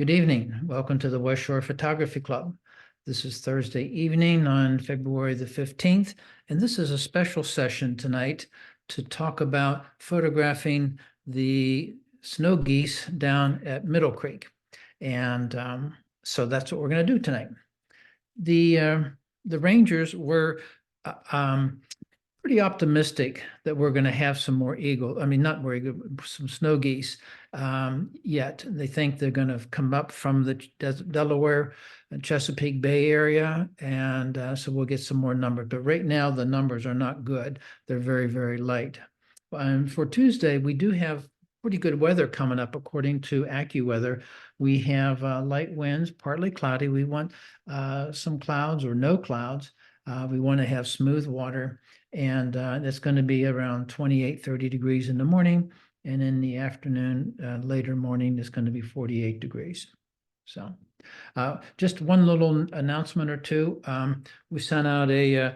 Good evening. Welcome to the West Shore Photography Club. This is Thursday evening on February the 15th, and this is a special session tonight to talk about photographing the snow geese down at Middle Creek. And so that's what we're going to do tonight. The rangers were pretty optimistic that we're going to have some more not more eagle, some snow geese yet. They think they're going to come up from the Delaware and Chesapeake Bay area, and so we'll get some more numbers. But right now, the numbers are not good. They're very, very light. And for Tuesday, we do have pretty good weather coming up, according to AccuWeather. We have light winds, partly cloudy. We want some clouds or no clouds. We want to have smooth water, and it's going to be around 28, 30 degrees in the morning. And in the afternoon, later morning, it's going to be 48 degrees. So just one little announcement or two. We sent out a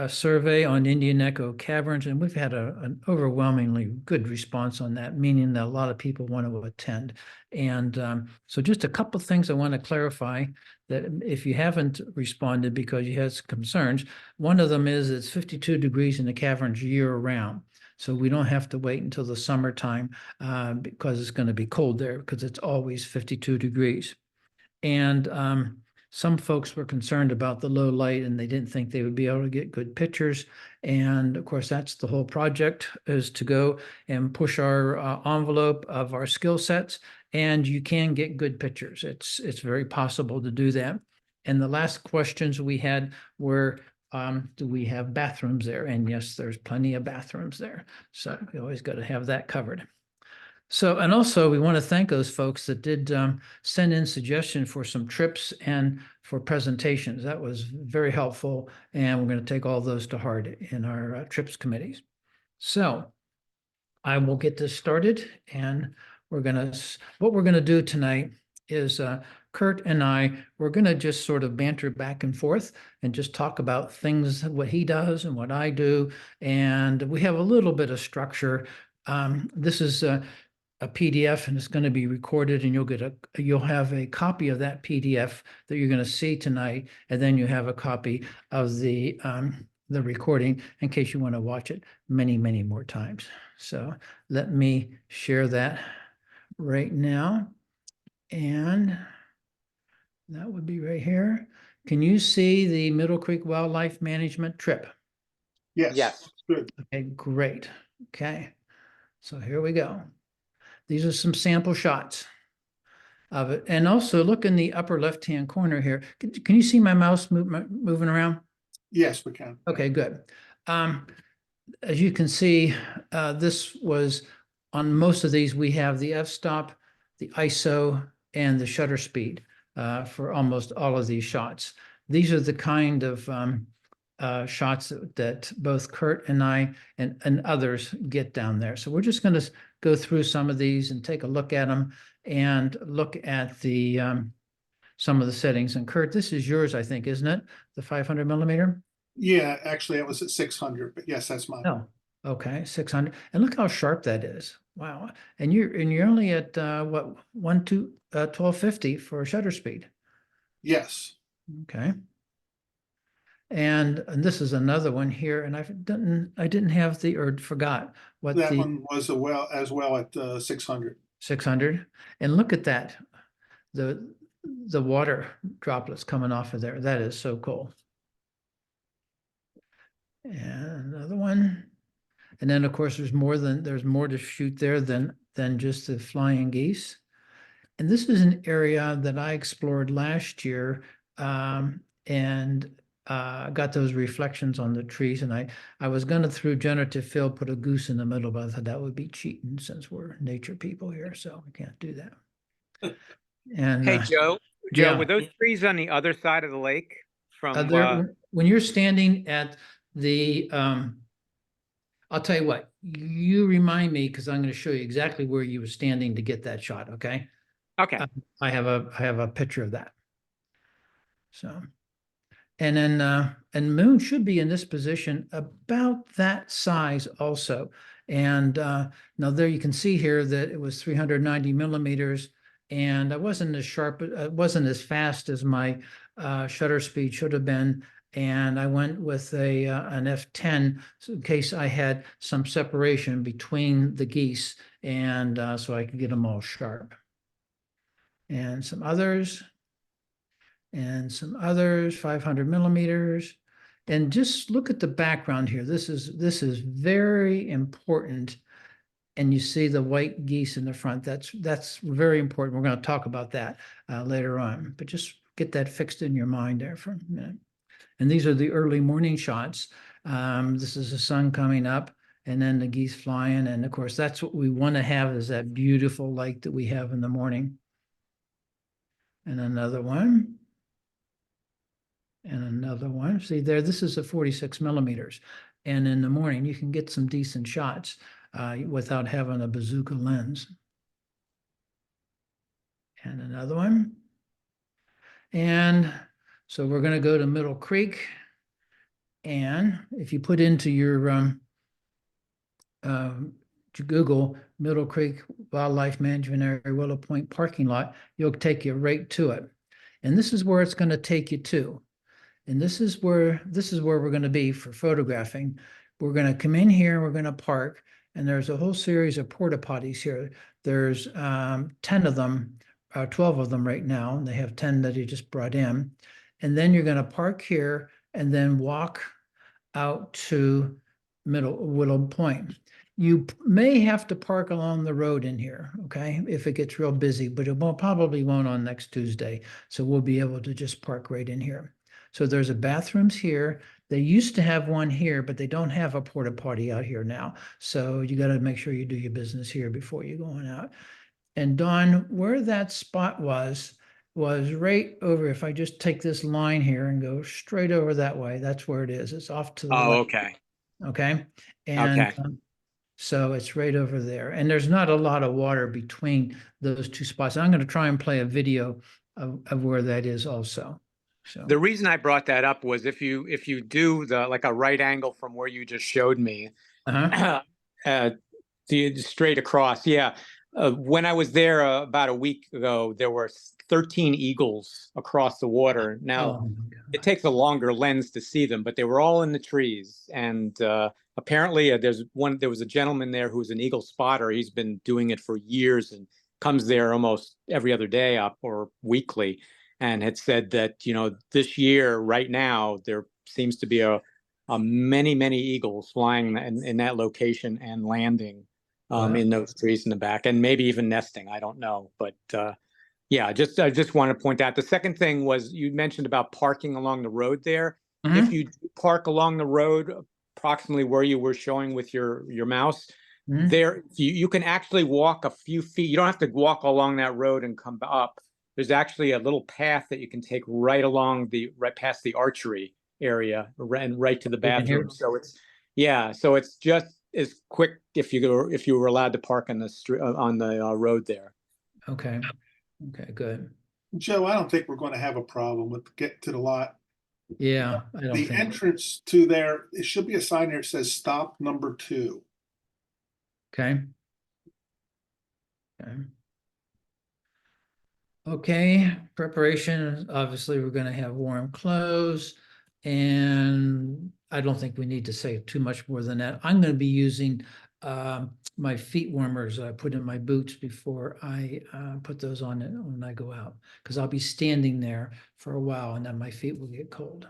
survey on Indian Echo Caverns, and we've had an overwhelmingly good response on that, meaning that a lot of people want to attend. And so just a couple of things I want to clarify that if you haven't responded because you had some concerns, one of them is it's 52 degrees in the caverns year round. So we don't have to wait until the summertime because it's going to be cold there because it's always 52 degrees. And some folks were concerned about the low light and they didn't think they would be able to get good pictures. And of course, that's the whole project, is to go and push our envelope of our skill sets, and you can get good pictures. It's very possible to do that. And the last questions we had were, do we have bathrooms there? And yes, there's plenty of bathrooms there. So we always got to have that covered. So, and also we want to thank those folks that did send in suggestions for some trips and for presentations. That was very helpful. And we're going to take all those to heart in our trips committees. So I will get this started, and what we're going to do tonight is Kurt and we're going to just sort of banter back and forth and just talk about things, what he does and what I do. And we have a little bit of structure. This is a PDF, and it's going to be recorded, and you'll have a copy of that PDF that you're going to see tonight, and then you have a copy of the recording in case you want to watch it many, many more times. So let me share that right now, and that would be right here. Can you see the Middle Creek Wildlife Management trip? Yes. Good. Okay, great. Okay, so here we go. These are some sample shots of it. And also look in the upper left-hand corner here. Can you see my mouse moving around? Yes, we can. Okay, good. As you can see, this was on most of these, we have the f-stop, the ISO, and the shutter speed for almost all of these shots. These are the kind of shots that both Kurt and I and others get down there. So we're just going to go through some of these and take a look at them and look at the some of the settings. And Kurt, this is yours, I think, isn't it? The 500 millimeter? Yeah, actually, it was at 600, but yes, that's mine. Oh, okay, 600. And look how sharp that is. Wow. And you're only at what, 1250 for shutter speed. Yes. Okay. And this is another one here, and I didn't have or forgot what that the one was as well at 600. 600. And look at that, the water droplets coming off of there. That is so cool. And another one, and then of course there's more to shoot there than just the flying geese. And this is an area that I explored last year, and got those reflections on the trees, and I was gonna, through generative fill, put a goose in the middle, but I thought that would be cheating since we're nature people here, so I can't do that. And hey, Joe, yeah. were those trees on the other side of the lake from when you're standing at the I'll tell you what, you remind me, because I'm going to show you exactly where you were standing to get that shot. Okay. I have a picture of that. So, and then and moon should be in this position about that size also. And now there you can see here that it was 390 millimeters, and I wasn't as sharp, wasn't as fast as my shutter speed should have been. And I went with an F10 in case I had some separation between the geese, and so I could get them all sharp. And some others, 500 millimeters. And just look at the background here. This is very important. And you see the white geese in the front. That's very important. We're going to talk about that later on. But just get that fixed in your mind there for a minute. And these are the early morning shots. This is the sun coming up, and then the geese flying. And of course, that's what we want to have, is that beautiful light that we have in the morning. And another one. And another one. See there, this is a 46 millimeters. And in the morning, you can get some decent shots without having a bazooka lens. And another one. And so we're going to go to Middle Creek. And if you put into your to Google Middle Creek Wildlife Management Area, Willow Point parking lot, you'll take you right to it. And this is where it's going to take you to. And this is where we're going to be for photographing. We're going to come in here, we're going to park, and there's a whole series of porta potties here. There's 10 of them, 12 of them right now. And they have 10 that he just brought in. And then you're going to park here and then walk out to Willow Point. You may have to park along the road in here, okay, if it gets real busy, but it probably won't on next Tuesday. So we'll be able to just park right in here. So there's a bathrooms here. They used to have one here, but they don't have a porta potty out here now. So you got to make sure you do your business here before you go on out. And Don, where that spot was right over, if I just take this line here and go straight over that way, that's where it is. It's off to the Oh, left. okay. Okay. And Okay. so it's right over there. And there's not a lot of water between those two spots. I'm going to try and play a video of where that is also. So The reason I brought that up was if you do like a right angle from where you just showed me, straight across. Yeah. When I was there about a week ago, there were 13 eagles across the water. Now, it takes a longer lens to see them, but they were all in the trees. And apparently, there was a gentleman there who's an eagle spotter. He's been doing it for years and comes there almost every other day or weekly, and had said that, this year, right now, there seems to be a many eagles flying in that location and landing in those trees in the back, and maybe even nesting. I don't know, but yeah, I just want to point out. The second thing was you mentioned about parking along the road there. If you park along the road approximately where you were showing with your mouse, there you can actually walk a few feet. You don't have to walk along that road and come up. There's actually a little path that you can take right past the archery area and right to the bathroom. So it's just as quick if you were allowed to park on the street on the road there. Okay, good. Joe, I don't think we're going to have a problem with getting to the lot. Yeah, I don't The think. entrance to there, it should be a sign there that says stop number 2. Okay. Okay, preparation. Obviously, we're going to have warm clothes, and I don't think we need to say too much more than that. I'm going to be using my feet warmers I put in my boots before I put those on when I go out, because I'll be standing there for a while, and then my feet will get cold.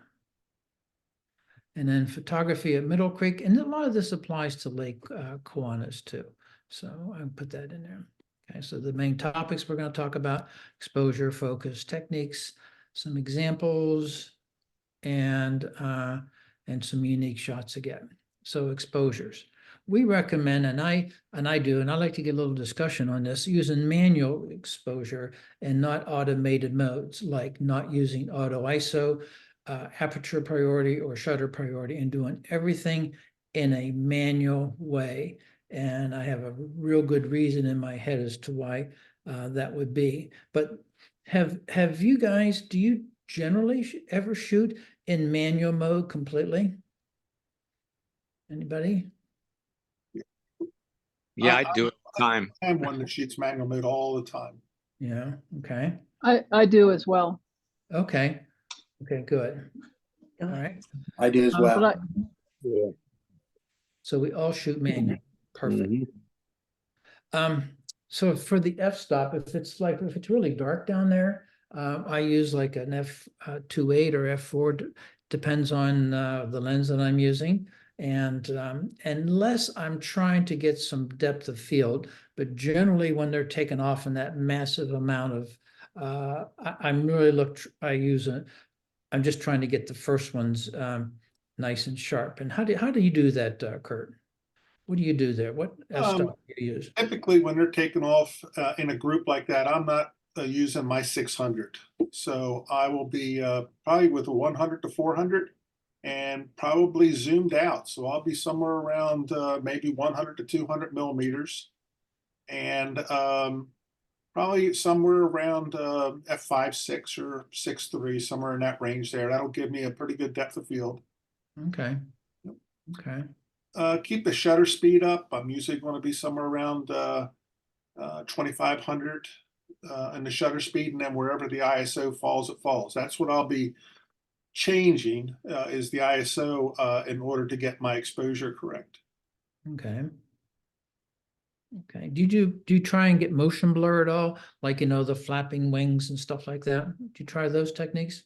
And then photography at Middle Creek, and a lot of this applies to Lake Kiwanis too. So I put that in there. Okay, so the main topics we're going to talk about: exposure, focus, techniques, some examples, and some unique shots again. So exposures. We recommend, and I do, and I like to get a little discussion on this, using manual exposure and not automated modes, like not using auto ISO, aperture priority, or shutter priority, and doing everything in a manual way. And I have a real good reason in my head as to why that would be. But have you guys, do you generally ever shoot in manual mode completely? Anybody? Yeah, I do it all the time. I am one that shoots manual mode all the time. Yeah, okay, I do as well. okay, okay, good. All right, I do as Um, But well. I, so we all shoot manual, perfect. Mhm. So for the f-stop, if it's really dark down there, I use like an f/2.8 or f/4, depends on the lens that I'm using. And unless I'm trying to get some depth of field, but generally when they're taken off in that massive amount of, I'm really I'm just trying to get the first ones nice and sharp. And how do you do that, Kurt? What do you do there? What f-stop do you use? Typically, when they're taking off in a group like that, I'm not using my 600. So I will be probably with a 100 to 400 and probably zoomed out. So I'll be somewhere around maybe 100 to 200 millimeters and probably somewhere around f5, 6 or 6.3, somewhere in that range there. That'll give me a pretty good depth of field. Okay. Okay. Keep the shutter speed up. I'm usually going to be somewhere around 2500 in the shutter speed, and then wherever the ISO falls, it falls. That's what I'll be changing is the ISO in order to get my exposure correct. Okay. Okay. Do you try and get motion blur at all? Like, the flapping wings and stuff like that? Do you try those techniques?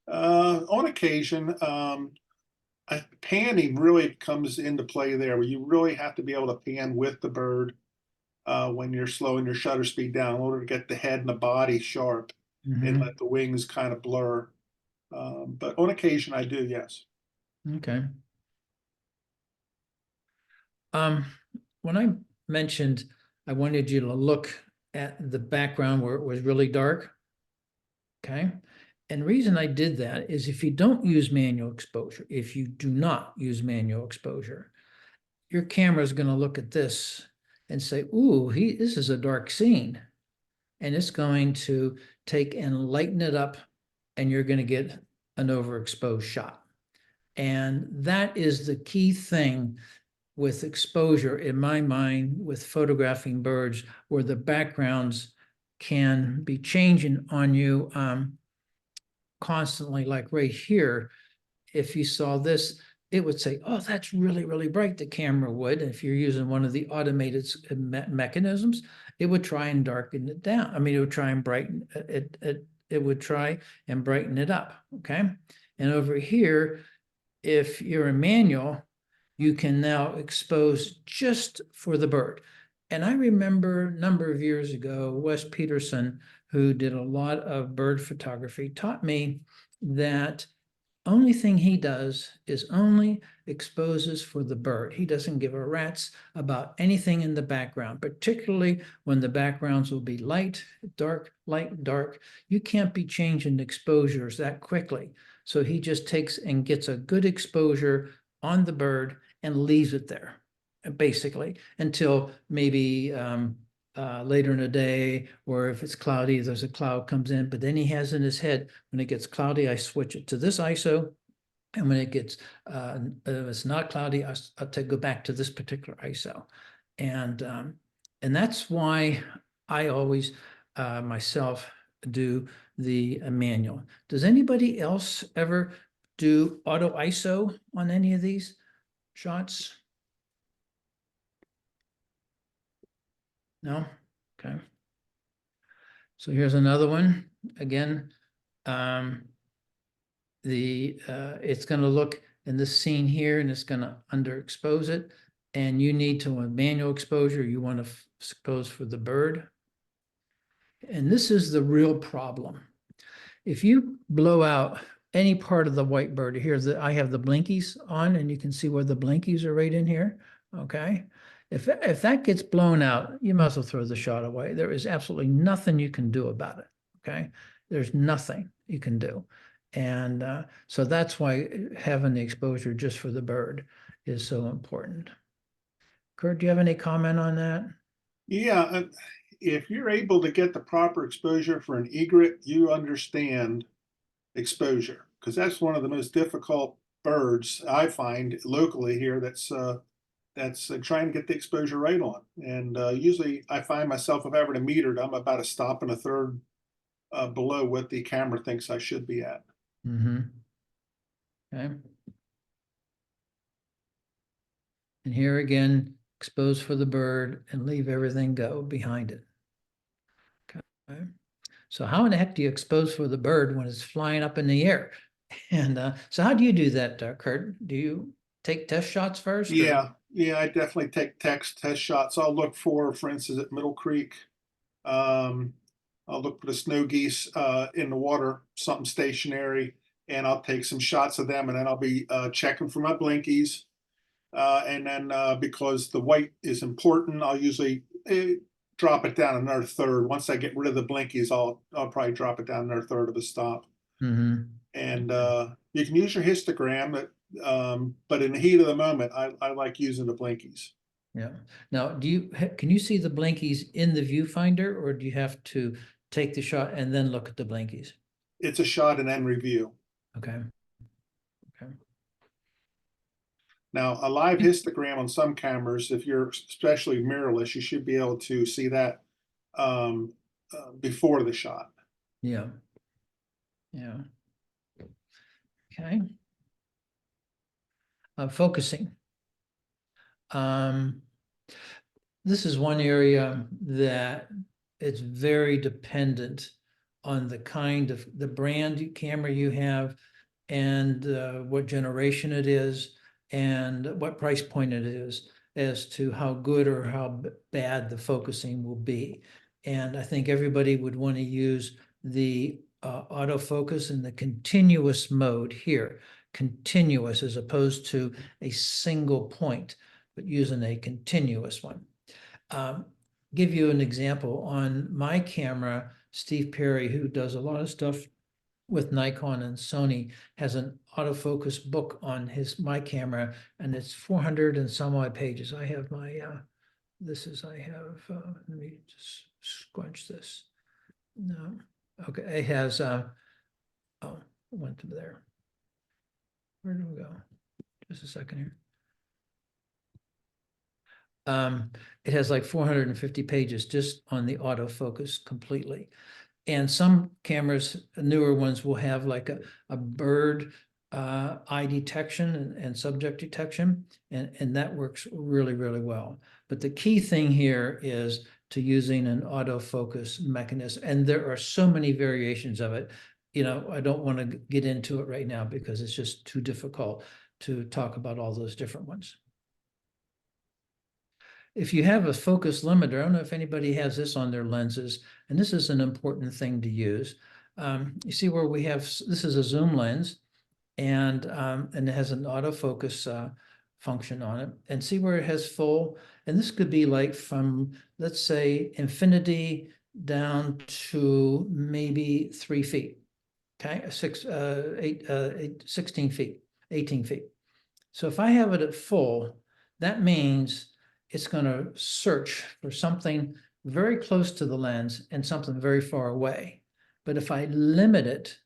On occasion, panning really comes into play there, where you really have to be able to pan with the bird when you're slowing your shutter speed down in order to get the head and the body sharp and Mhm. let the wings kind of blur. But on occasion, I do, yes. Okay. When I mentioned I wanted you to look at the background where it was really dark. Okay. And the reason I did that is if you don't use manual exposure, if you do not use manual exposure, your camera is going to look at this and say, ooh, this is a dark scene. And it's going to take and lighten it up, and you're going to get an overexposed shot. And that is the key thing with exposure, in my mind, with photographing birds, where the backgrounds can be changing on you constantly. Like right here, if you saw this, it would say, oh, that's really, really bright, the camera would. If you're using one of the automated mechanisms, it would try and darken it down. I mean, it would try and brighten it. It would try and brighten it up, okay? And over here, if you're a manual, you can now expose just for the bird. And I remember a number of years ago, Wes Peterson, who did a lot of bird photography, taught me that only thing he does is only exposes for the bird. He doesn't give a rat's about anything in the background, particularly when the backgrounds will be light, dark, light, dark. You can't be changing exposures that quickly. So he just takes and gets a good exposure on the bird and leaves it there, basically, until maybe later in the day, or if it's cloudy, there's a cloud comes in, but then he has in his head, when it gets cloudy, I switch it to this ISO. And when it gets, if it's not cloudy, I'll go back to this particular ISO. And that's why I always myself do the manual. Does anybody else ever do auto ISO on any of these shots? No? Okay. So here's another one. Again, it's going to look in this scene here, and it's going to underexpose it. And you need to, a manual exposure, you want to expose for the bird. And this is the real problem. If you blow out any part of the white bird, I have the blinkies on, and you can see where the blinkies are right in here. Okay. If that gets blown out, you might as well throw the shot away. There is absolutely nothing you can do about it. Okay. There's nothing you can do. And so that's why having the exposure just for the bird is so important. Kurt, do you have any comment on that? Yeah, if you're able to get the proper exposure for an egret, you understand exposure, because that's one of the most difficult birds I find locally here that's that's trying to get the exposure right on. And usually I find myself, if I ever to meter it, I'm about a stop and a third below what the camera thinks I should be at. Mm-hmm. Okay. And here again, expose for the bird and leave everything go behind it. Okay. So how in the heck do you expose for the bird when it's flying up in the air? And so how do you do that, Kurt? Do you take test shots first? or- Yeah, I definitely take test shots. I'll look for instance, at Middle Creek. I'll look for the snow geese in the water, something stationary, and I'll take some shots of them, and then I'll be checking for my blinkies. And then because the white is important, I'll usually drop it down another third. Once I get rid of the blinkies, I'll probably drop it down another third of the stop. Mhm. And you can use your histogram, but in the heat of the moment, I like using the blinkies. Yeah. Now, can you see the blinkies in the viewfinder, or do you have to take the shot and then look at the blinkies? It's a shot and then review. Okay. Okay. Now, a live histogram on some cameras, if you're especially mirrorless, you should be able to see that before the shot. Yeah. Yeah. Okay. Focusing. This is one area that it's very dependent on the kind of the brand camera you have and what generation it is and what price point it is as to how good or how bad the focusing will be. And I think everybody would want to use the autofocus in the continuous mode here, continuous as opposed to a single point, but using a continuous one. Give you an example. On my camera, Steve Perry, who does a lot of stuff with Nikon and Sony, has an autofocus book on my camera, and it's 400 and some odd pages. I have my, let me just scrunch this. No, okay, it has, oh, it went to there. Where do we go? Just a second here. It has like 450 pages just on the autofocus completely. And some cameras, newer ones, will have like a bird eye detection and subject detection, and that works really, really well. But the key thing here is to using an autofocus mechanism, and there are so many variations of it. You know, I don't want to get into it right now because it's just too difficult to talk about all those different ones. If you have a focus limiter, I don't know if anybody has this on their lenses, and this is an important thing to use. You see where we have, this is a zoom lens, and it has an autofocus function on it. And see where it has full, and this could be like from, let's say, infinity down to maybe 3 feet, okay, 16 feet, 18 feet. So if I have it at full, that means it's going to search for something very close to the lens and something very far away. But if I limit it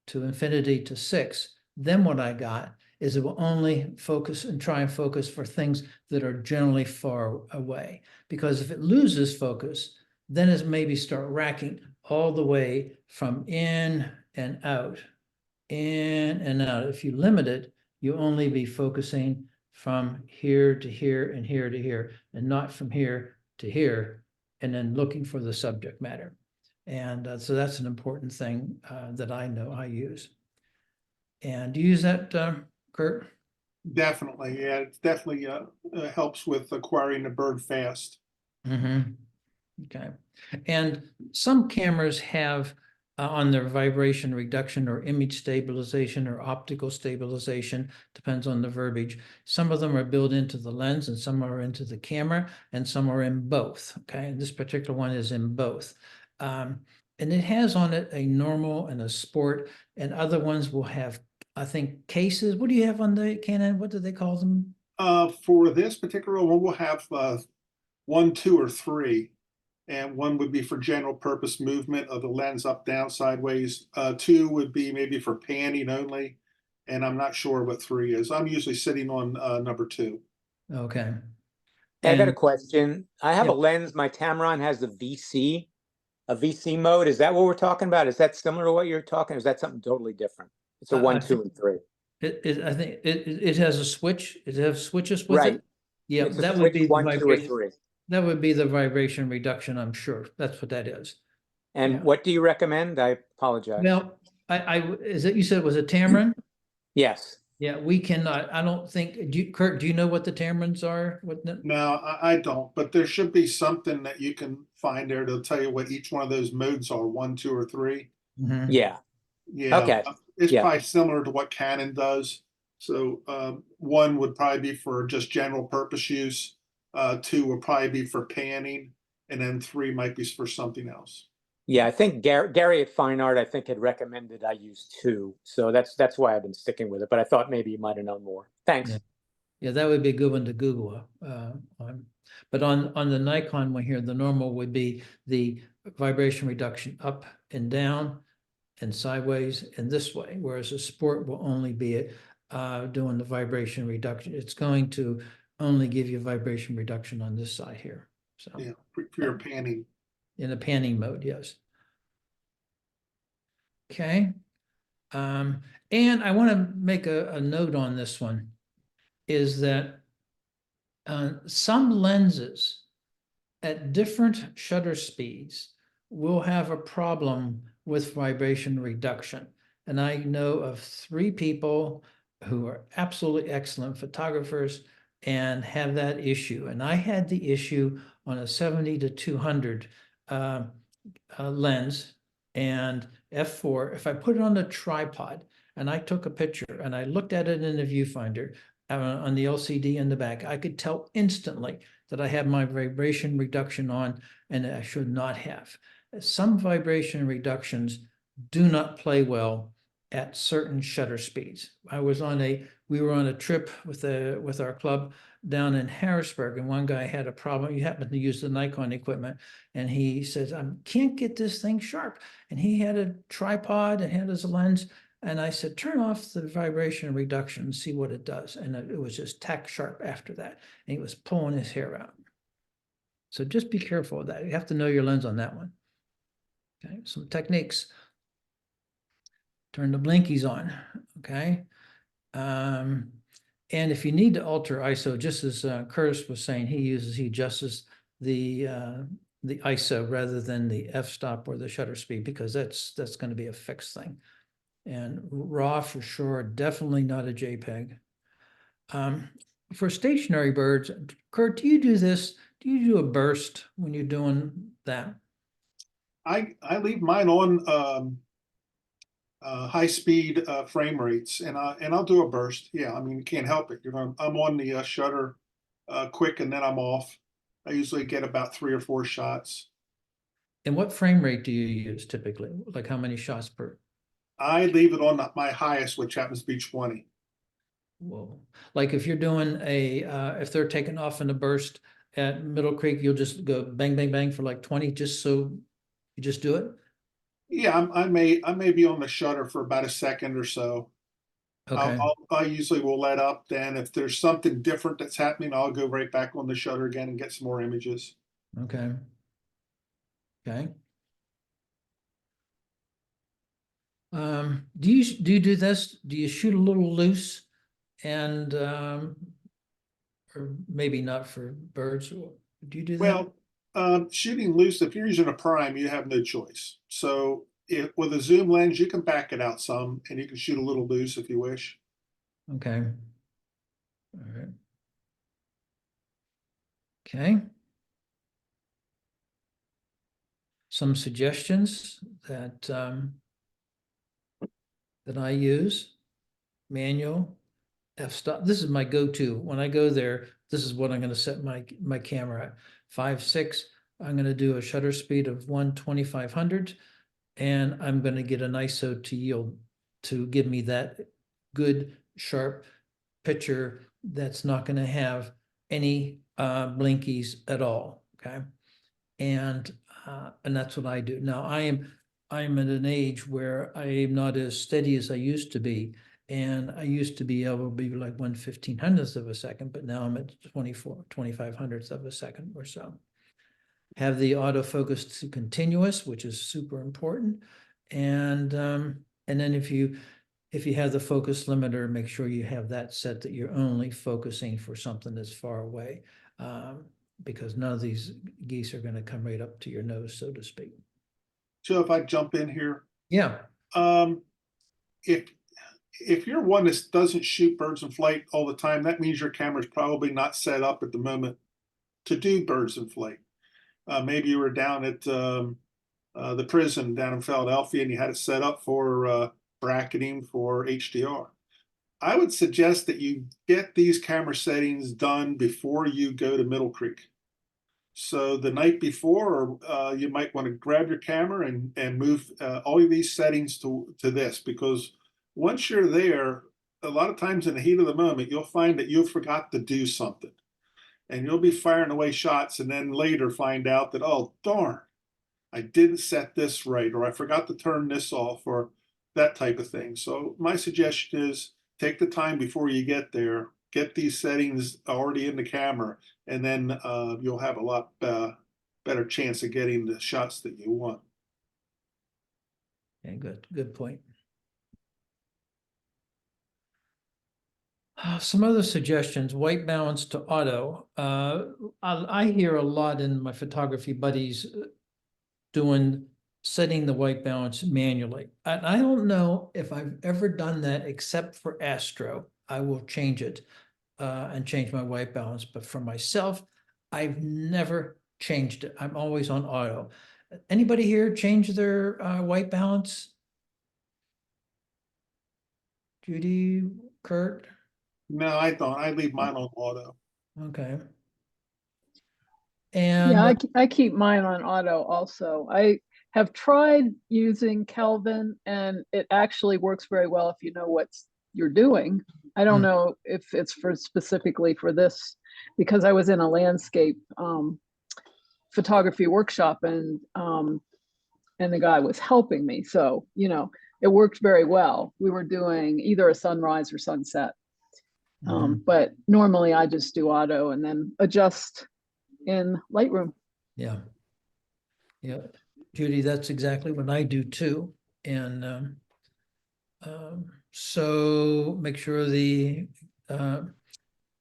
to infinity to 6, then what I got is it will only focus and try and focus for things that are generally far away. Because if it loses focus, then it maybe start racking all the way from in and out, in and out. If you limit it, you only be focusing from here to here and here to here, and not from here to here, and then looking for the subject matter. And so that's an important thing that I know I use. And do you use that, Kurt? Definitely, yeah, it definitely helps with acquiring the bird fast. Mm-hmm. Okay. And some cameras have on their vibration reduction or image stabilization or optical stabilization, depends on the verbiage. Some of them are built into the lens and some are into the camera and some are in both. Okay. And this particular one is in both. And it has on it a normal and a sport, and other ones will have, I think, cases. What do you have on the Canon? What do they call them? For this particular one, we'll have 1, 2, or 3. And 1 would be for general purpose movement of the lens up, down, sideways. 2 would be maybe for panning only. And I'm not sure what 3 is. I'm usually sitting on number 2. Okay. I got a And question. I have Yeah. a lens, my Tamron has a VC mode. Is that what we're talking about? Is that similar to what you're talking? Or is that something totally different? It's a I 1, 2, think and 3. I think it has a switch. It has switches with Right. it. Yeah, It's a that would switch be the 1, 2, or vibration. 3. That would be the vibration reduction, I'm sure. That's what that is. And Yeah. what do you recommend? I apologize. Well, is it, you said it was a Tamron? Yes. Yeah, we cannot, I don't think, Kurt, do you know what the Tamrons are? No, I don't, but there should be something that you can find there to tell you what each one of those modes are, 1, 2, or 3. Mhm. Yeah. Yeah, Okay. it's Yeah. probably similar to what Canon does. So 1 would probably be for just general purpose use. 2 would probably be for panning, and then 3 might be for something else. Yeah, I think Gary at Fine Art, I think, had recommended I use 2. So that's why I've been sticking with it. But I thought maybe you might have known more. Thanks. Yeah. Yeah, that would be a good one to Google. But on the Nikon one here, the normal would be the vibration reduction up and down and sideways and this way, whereas the Sport will only be doing the vibration reduction. It's going to only give you vibration reduction on this side here. So Yeah, for your panning. in a panning mode, yes. Okay. And I want to make a note on this one, is that some lenses at different shutter speeds will have a problem with vibration reduction. And I know of 3 people who are absolutely excellent photographers and have that issue. And I had the issue on a 70 to 200 lens and f4. If I put it on the tripod and I took a picture and I looked at it in the viewfinder on the LCD in the back, I could tell instantly that I had my vibration reduction on and I should not have. Some vibration reductions do not play well at certain shutter speeds. We were on a trip with our club down in Harrisburg, and one guy had a problem. He happened to use the Nikon equipment, and he says, "I can't get this thing sharp." And he had a tripod and had his lens, and I said, "Turn off the vibration reduction and see what it does." And it was just tack sharp after that, and he was pulling his hair out. So just be careful of that. You have to know your lens on that one. Okay, some techniques. Turn the blinkies on, okay? And if you need to alter ISO, just as Curtis was saying, he adjusts the ISO rather than the f-stop or the shutter speed, because that's going to be a fixed thing. And RAW for sure, definitely not a JPEG. For stationary birds, Kurt, do you do this? Do you do a burst when you're doing that? I leave mine on high speed frame rates, and I'll do a burst. Yeah, I mean, you can't help it. I'm on the shutter quick, and then I'm off. I usually get about 3 or 4 shots. And what frame rate do you use typically? Like how many shots per? I leave it on my highest, which happens to be 20. Whoa. Like if you're doing if they're taking off in a burst at Middle Creek, you'll just go bang, bang, bang for like 20, just so you just do it? Yeah, I may be on the shutter for about a second or so. Okay, I usually will let up. Then if there's something different that's happening, I'll go right back on the shutter again and get some more images. okay. Okay. Do you do this? Do you shoot a little loose and or maybe not for birds? Do you do that? Well, shooting loose, if you're using a prime, you have no choice. So with a zoom lens, you can back it out some, and you can shoot a little loose if you wish. Okay. All right. Okay. Some suggestions that I use: manual, f-stop. This is my go-to. When I go there, this is what I'm going to set my camera at. 5.6. I'm going to do a shutter speed of 1/2500, and I'm going to get an ISO to yield to give me that good sharp picture that's not going to have any blinkies at all. Okay, and that's what I do. Now I'm at an age where I am not as steady as I used to be, And I used to be able to be like 1/1500th of a second, but now I'm at 2500ths of a second or so. Have the autofocus to continuous, which is super important. And then if you have the focus limiter, make sure you have that set that you're only focusing for something that's far away. Because none of these geese are going to come right up to your nose, so to speak. So if I jump in here, Yeah. If you're one that doesn't shoot birds in flight all the time, that means your camera's probably not set up at the moment to do birds in flight. Maybe you were down at the prison down in Philadelphia and you had it set up for bracketing for HDR. I would suggest that you get these camera settings done before you go to Middle Creek. So the night before, you might want to grab your camera and move all of these settings to this, because once you're there, a lot of times in the heat of the moment, you'll find that you forgot to do something. And you'll be firing away shots and then later find out that, oh, darn, I didn't set this right, or I forgot to turn this off, or that type of thing. So my suggestion is take the time before you get there, get these settings already in the camera, and then you'll have a lot better chance of getting the shots that you want. Okay, good point. Some other suggestions, white balance to auto. I hear a lot in my photography buddies setting the white balance manually. I don't know if I've ever done that except for Astro. I will change it and change my white balance, but for myself, I've never changed it. I'm always on auto. Anybody here change their white balance? Judy, Kurt? No, I don't. I leave mine on auto. Okay. Yeah, And I keep mine on auto also. I have tried using Kelvin and it actually works very well if you know what you're doing. I don't know if it's for specifically for this, because I was in a landscape photography workshop and the guy was helping me. So, it worked very well. We were doing either a sunrise or sunset. But normally I just do auto and then adjust in Lightroom. yeah. Judy, that's exactly what I do too. And so make sure the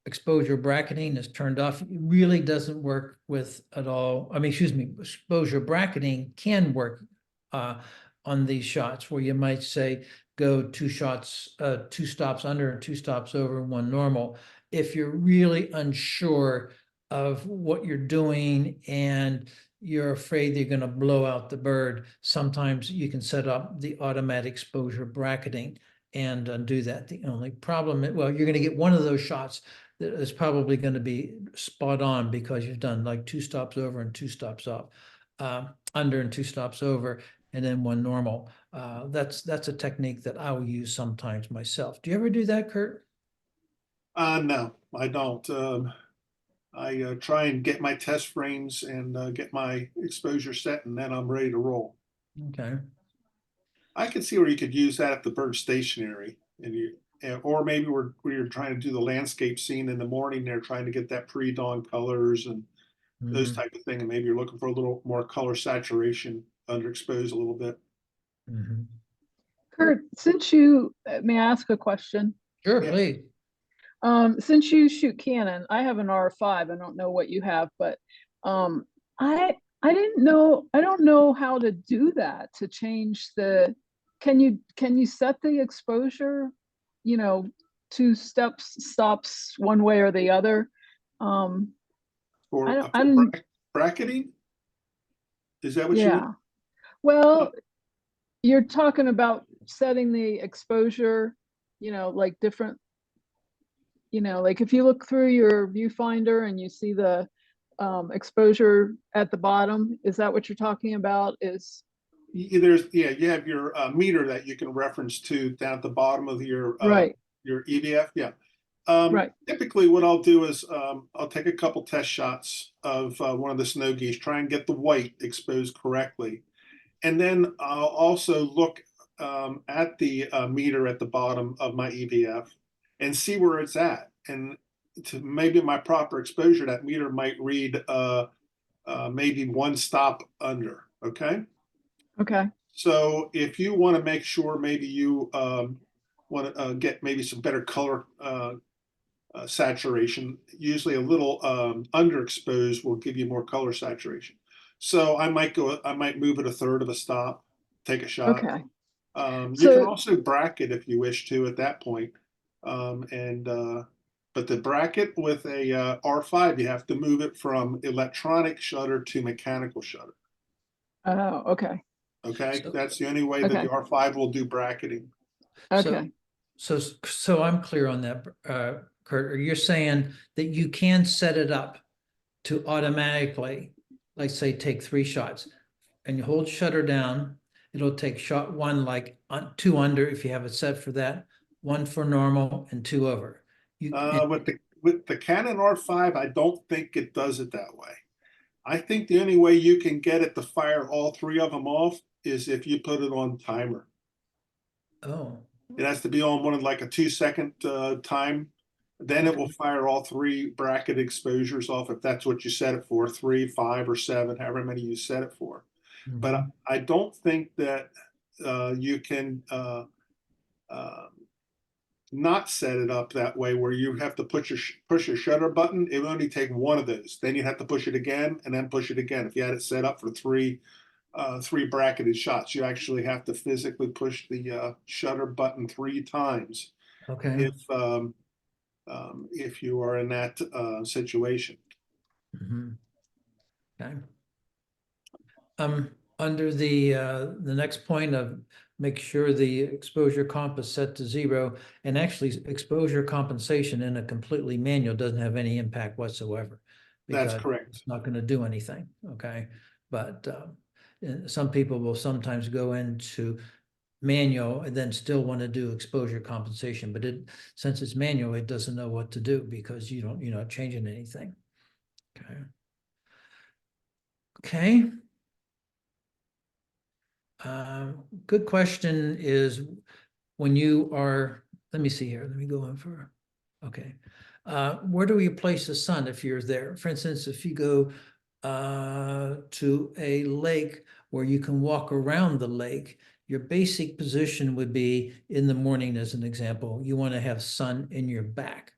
exposure bracketing is turned off. It really doesn't work with at all. I mean, excuse me, exposure bracketing can work on these shots where you might say go 2 stops under and 2 stops over and 1 normal. If you're really unsure of what you're doing and you're afraid you're going to blow out the bird, sometimes you can set up the automatic exposure bracketing and do that. The only problem, well, you're going to get one of those shots that is probably going to be spot on because you've done like 2 stops over and 2 stops off, under and 2 stops over, and then 1 normal. That's a technique that I will use sometimes myself. Do you ever do that, Kurt? No, I don't. I try and get my test frames and get my exposure set, and then I'm ready to roll. Okay. I could see where you could use that if the bird's stationary, or maybe where you're trying to do the landscape scene in the morning. They're trying to get that pre-dawn colors and those type of thing, and maybe you're looking for a little more color saturation, underexpose a little bit. Kurt, may I ask a question? Sure, Yeah. please. Since you shoot Canon, I have an R5. I don't know what you have, but I don't know how to do that, to change the. Can you set the exposure, 2 stops one way or the other? For bracketing, is that what you? Yeah. Well, you're talking about setting the exposure, like different. Like if you look through your viewfinder and you see the exposure at the bottom, is that what you're talking about? You have your meter that you can reference to down at the bottom of your right. Your EVF. Yeah. Right. Typically what I'll do is I'll take a couple test shots of one of the snow geese, try and get the white exposed correctly. And then I'll also look at the meter at the bottom of my EVF and see where it's at. And to maybe my proper exposure, that meter might read maybe one stop under. Okay. Okay. So if you want to make sure, maybe you want to get maybe some better color saturation. Usually a little underexposed will give you more color saturation. So I might move it a third of a stop, take a shot. Okay. You can So, also bracket if you wish to at that point. But the bracket with a R5, you have to move it from electronic shutter to mechanical shutter. oh, okay. Okay, So- that's the only way that Okay. the R5 will do bracketing. Okay. So I'm clear on that, Kurt. Are you saying that you can set it up to automatically, like say, take 3 shots and you hold shutter down, it'll take shot 1, like 2 under if you have it set for that, 1 for normal and 2 over. With the Canon R5, I don't think it does it that way. I think the only way you can get it to fire all 3 of them off is if you put it on timer. Oh, It has to be on one of like a 2-second time. Then it will fire all 3 bracket exposures off if that's what you set it for, 3, 5, or 7, however many you set it for. But I don't think that you can not set it up that way where you have to push a shutter button. It would only take 1 of those. Then you have to push it again and then push it again. If you had it set up for 3 bracketed shots, you actually have to physically push the shutter button 3 times okay. if you are in that situation. Okay. Under the next point of make sure the exposure comp is set to 0, and actually exposure compensation in a completely manual doesn't have any impact whatsoever. That's because correct. It's not going to do anything. Okay. But some people will sometimes go into manual and then still want to do exposure compensation, but since it's manual, it doesn't know what to do because you're not changing anything. Okay. Okay. Good question is when you are, let me see here, let me go in for, okay. Where do you place the sun if you're there? For instance, if you go to a lake where you can walk around the lake, your basic position would be in the morning, as an example, you want to have sun in your back.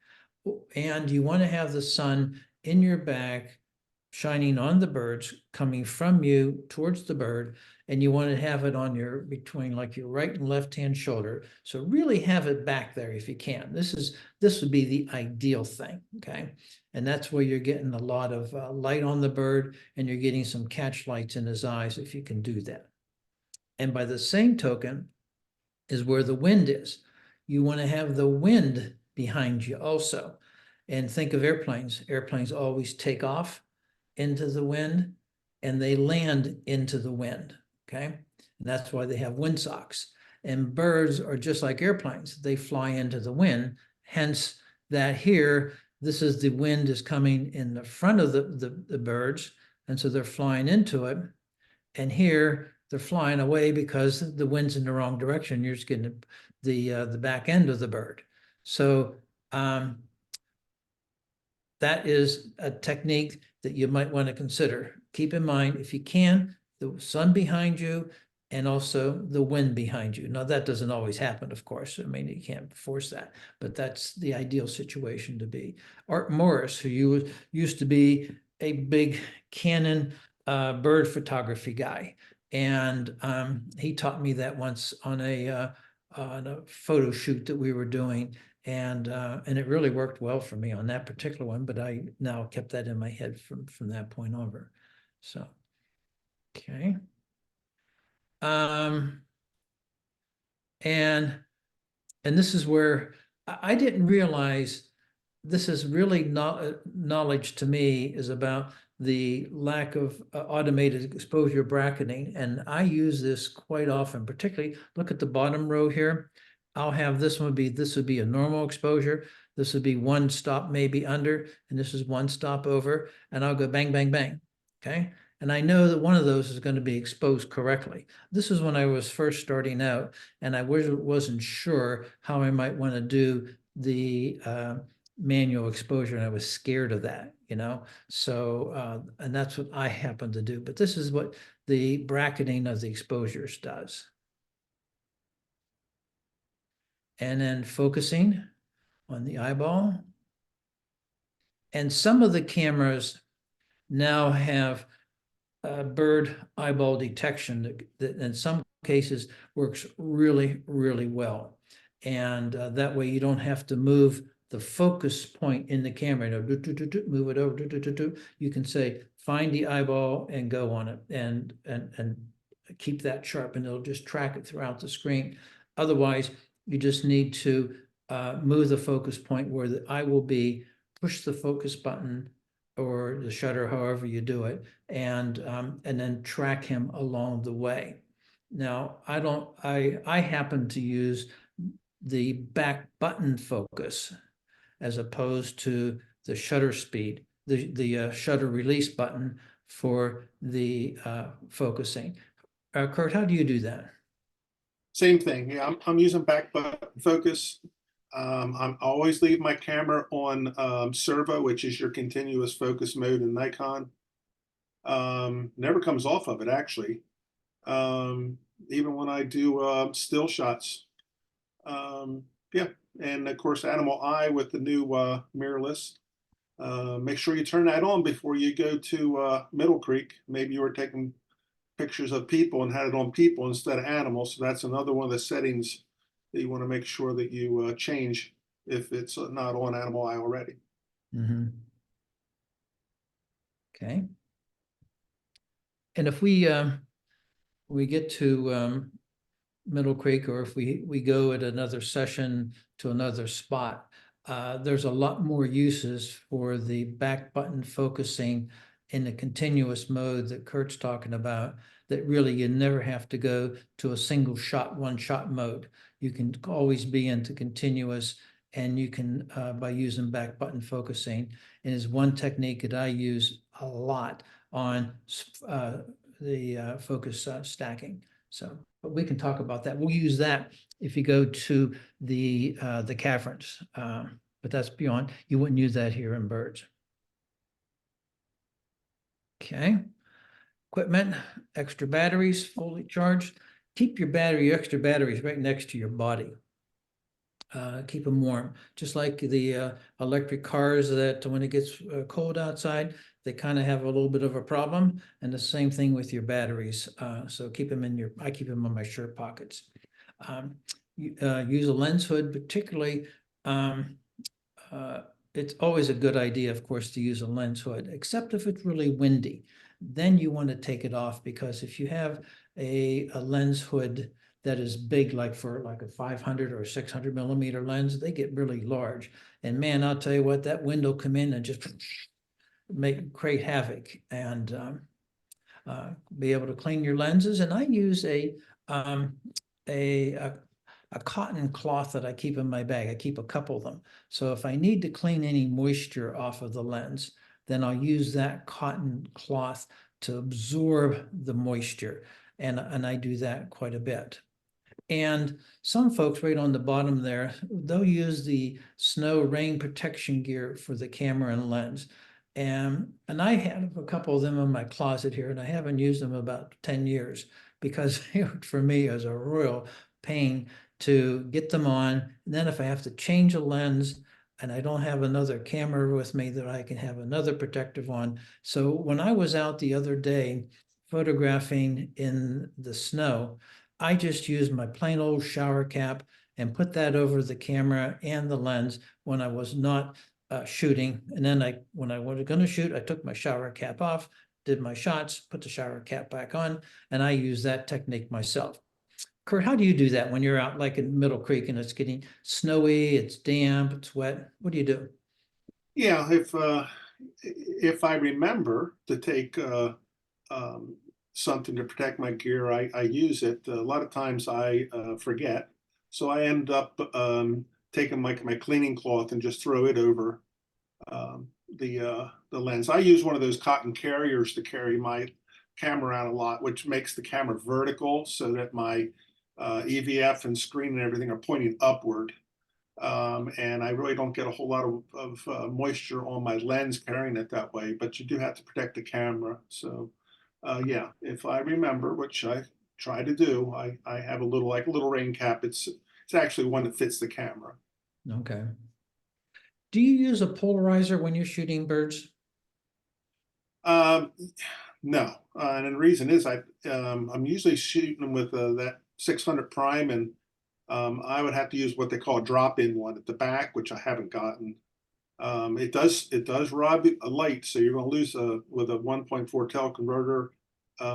And you want to have the sun in your back shining on the birds, coming from you towards the bird, and you want to have it on between like your right and left hand shoulder. So really have it back there if you can. This would be the ideal thing, okay? And that's where you're getting a lot of light on the bird, and you're getting some catch lights in his eyes if you can do that. And by the same token is where the wind is. You want to have the wind behind you also. And think of airplanes. Airplanes always take off into the wind and they land into the wind, okay? And that's why they have windsocks. And birds are just like airplanes. They fly into the wind, hence that here, this is the wind is coming in the front of the birds, and so they're flying into it. And here, they're flying away because the wind's in the wrong direction. You're just getting the back end of the bird. So that is a technique that you might want to consider. Keep in mind, if you can, the sun behind you and also the wind behind you. Now, that doesn't always happen, of course. I mean, you can't force that, but that's the ideal situation to be. Art Morris, who used to be a big Canon bird photography guy. And he taught me that once on a photo shoot that we were doing. And it really worked well for me on that particular one, but I now kept that in my head from that point over. So, okay. And this is where I didn't realize this is really not knowledge to me is about the lack of automated exposure bracketing. And I use this quite often, particularly look at the bottom row here. I'll have this would be a normal exposure. This would be 1 stop maybe under, and this is 1 stop over, and I'll go bang, bang, bang, okay? And I know that one of those is going to be exposed correctly. This is when I was first starting out, and I wasn't sure how I might want to do the manual exposure, and I was scared of that, you know? So, and that's what I happen to do. But this is what the bracketing of the exposures does. And then focusing on the eyeball. And some of the cameras now have bird eyeball detection that in some cases works really, really well. And that way you don't have to move the focus point in the camera, you know, move it over, you can say, find the eyeball and go on it and keep that sharp, and it'll just track it throughout the screen. Otherwise, you just need to move the focus point where the eye will be, push the focus button or the shutter, however you do it, and then track him along the way. Now, I happen to use the back button focus as opposed to the shutter speed, the shutter release button for the focusing. Kurt, how do you do that? Same thing. Yeah, I'm using back button focus. I'm always leave my camera on servo, which is your continuous focus mode in Nikon. Never comes off of it actually. Even when I do still shots. Yeah, and of course animal eye with the new mirrorless. Make sure you turn that on before you go to Middle Creek. Maybe you were taking pictures of people and had it on people instead of animals. So that's another one of the settings that you want to make sure that you change if it's not on animal eye already. Mm-hmm. Okay. And if we get to Middle Creek, or if we go at another session to another spot, there's a lot more uses for the back button focusing in the continuous mode that Kurt's talking about, that really you never have to go to a single shot, one shot mode. You can always be into continuous, and you can, by using back button focusing, and is one technique that I use a lot on the focus stacking. So, but we can talk about that. We'll use that if you go to the caverns, but that's beyond. You wouldn't use that here in birds. Okay. Equipment, extra batteries, fully charged. Keep your extra batteries right next to your body. Keep them warm, just like the electric cars that when it gets cold outside, they kind of have a little bit of a problem. And the same thing with your batteries. So keep them in I keep them in my shirt pockets. Use a lens hood, particularly. It's always a good idea, of course, to use a lens hood, except if it's really windy. Then you want to take it off, because if you have a lens hood that is big, like for like a 500 or 600 millimeter lens, they get really large. And man, I'll tell you what, that wind will come in and just create havoc, and be able to clean your lenses. And I use a cotton cloth that I keep in my bag. I keep a couple of them. So if I need to clean any moisture off of the lens, then I'll use that cotton cloth to absorb the moisture. And I do that quite a bit. And some folks right on the bottom there, they'll use the snow rain protection gear for the camera and lens. And I have a couple of them in my closet here, and I haven't used them about 10 years because for me it was a royal pain to get them on. And then if I have to change a lens and I don't have another camera with me, that I can have another protective on. So when I was out the other day photographing in the snow, I just used my plain old shower cap and put that over the camera and the lens when I was not shooting. And then when I was going to shoot, I took my shower cap off, did my shots, put the shower cap back on, and I use that technique myself. Kurt, how do you do that when you're out like in Middle Creek and it's getting snowy, it's damp, it's wet? What do you do? Yeah, if I remember to take something to protect my gear, I use it. A lot of times I forget, so I end up taking my cleaning cloth and just throw it over the lens. I use one of those cotton carriers to carry my camera around a lot, which makes the camera vertical so that my EVF and screen and everything are pointing upward. And I really don't get a whole lot of moisture on my lens carrying it that way, but you do have to protect the camera. So yeah, if I remember, which I try to do, I have a little, like a little rain cap. It's actually one that fits the camera. Okay. Do you use a polarizer when you're shooting birds? No, and the reason is I'm usually shooting with that 600 prime, and I would have to use what they call a drop-in one at the back, which I haven't gotten. It does rob a light, so you're going to lose with a 1.4 teleconverter.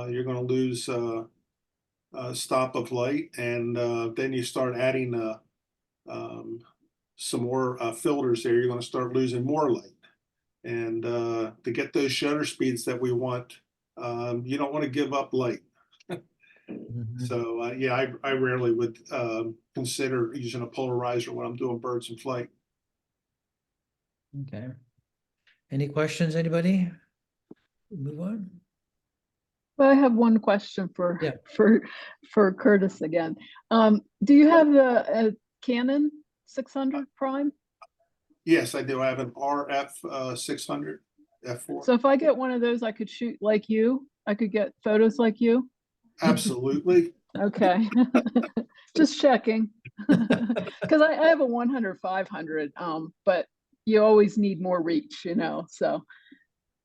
You're going to lose stop of light, and then you start adding some more filters there. You're going to start losing more light. And to get those shutter speeds that we want, you don't want to give up light. So yeah, I rarely would consider using a polarizer when I'm doing birds in flight. Okay. Any questions, anybody? Move on. Well, I have one question for Yeah. for Curtis again. Do you have a Canon 600 prime? Yes, I do. I have an RF 600 f4. So if I get one of those, I could shoot like you. I could get photos like you. Absolutely. Okay, just checking. Because I have a 100/500, but you always need more reach, you know. So